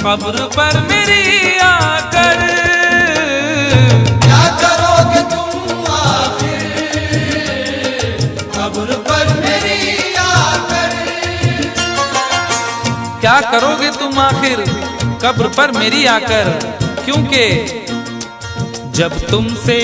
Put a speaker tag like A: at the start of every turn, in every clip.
A: कब्र पर मेरी आकर।
B: क्या करोगे तुम आखिर कब्र पर मेरी आकर।
A: क्या करोगे तुम आखिर कब्र पर मेरी आकर, क्योंकि जब तुमसे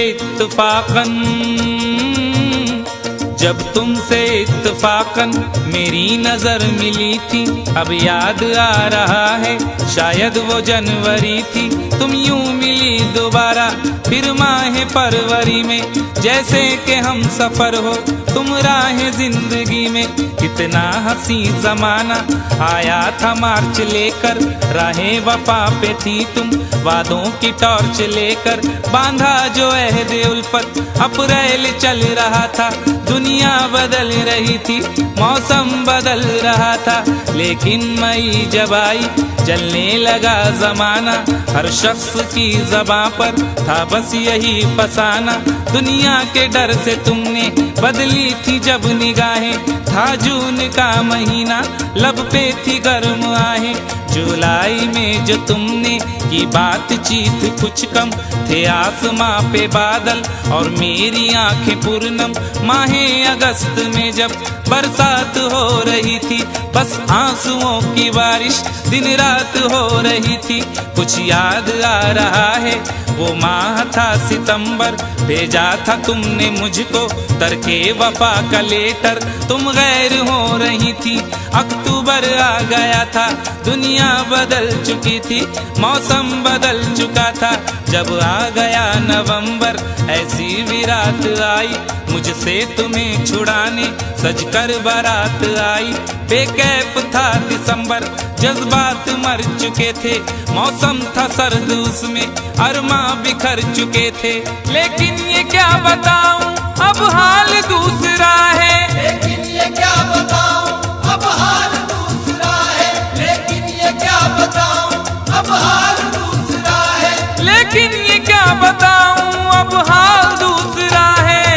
A: इत्तफाकन मेरी नजर मिली थी, अब याद आ रहा है शायद वो जनवरी थी। तुम यूं मिली दोबारा फिर माह फरवरी में, जैसे कि हम सफर हो तुम राह जिंदगी में। कितना हंसी जमाना आया था मार्च लेकर, राहे वफा पे थी तुम वादों की टॉर्च लेकर। बांधा जो अहद उल्फत अप्रैल चल रहा था, दुनिया बदल रही थी मौसम बदल रहा था। लेकिन मई जब आई जलने लगा जमाना, हर शख्स की ज़बां पर था बस यही फसाना। दुनिया के डर से तुमने बदली थी जब निगाहें, था जून का महीना लब पे थी गर्म आहें। जुलाई में जो तुमने की बातचीत कुछ कम थे आसमां पे बादल और मेरी आंखें पूर्णम। माहे अगस्त में जब बरसात हो रही थी, बस आंसुओं की बारिश दिन रात हो रही थी। कुछ याद आ रहा है वो माह था सितंबर, भेजा था तुमने मुझको तरके वफा का लेटर। तुम गैर हो रही थी, अक्टूबर आ गया था, दुनिया बदल चुकी थी, मौसम बदल चुका था। जब आ गया नवंबर ऐसी भी रात आई, मुझसे तुम्हें छुड़ाने सजकर बारात आई। बेकैफ था दिसंबर, जज्बात मर चुके थे, मौसम था सर्द उसमें अरमा बिखर चुके थे। लेकिन ये क्या बताऊं अब हाल दूसरा है।
B: लेकिन ये क्या बताऊं अब हाल दूसरा है। लेकिन ये क्या बताऊं अब हाल दूसरा है।
A: लेकिन ये क्या बताऊं अब हाल दूसरा है।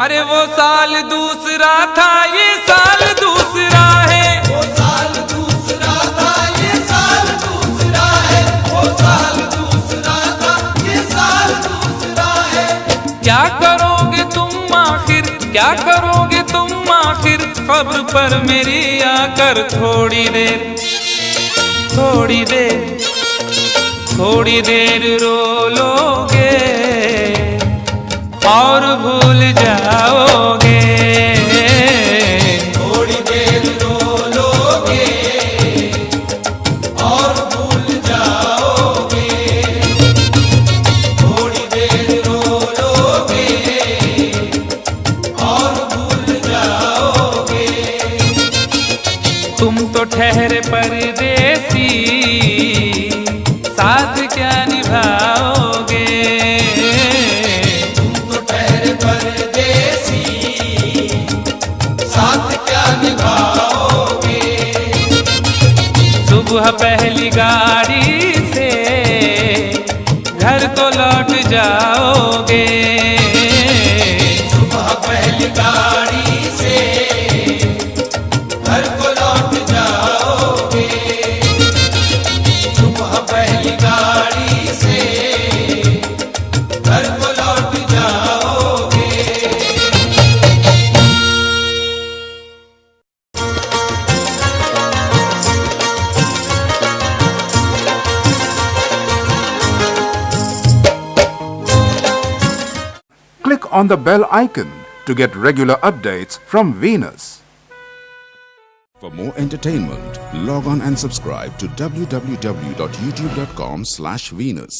A: अरे वो साल दूसरा था, ये साल दूसरा है।
B: वो साल दूसरा था, ये साल दूसरा है। वो साल दूसरा था, ये साल दूसरा है।
A: क्या करोगे तुम आखिर, क्या करोगे तुम आखिर कब्र पर मेरी आकर। थोड़ी देर थोड़ी देर थोड़ी देर रो लोगे और भूल जाओगे।
B: थोड़ी देर रो लोगे और भूल जाओगे। थोड़ी देर रो लोगे और भूल जाओगे।
A: तुम तो ठहरे परदेसी, साथ क्या निभाओगे।
B: तुम तो ठहरे परदेसी, साथ क्या निभाओगे।
A: सुबह पहली गाड़ी से घर को लौट जाओगे।
B: सुबह पहली गाड़ी से घर को लौट जाओगे। सुबह पहली गाड़ी से घर को लौट जाओगे।
C: Click on the bell icon to get regular updates from Venus. For more entertainment, log on and subscribe to www.youtube.com/Venus.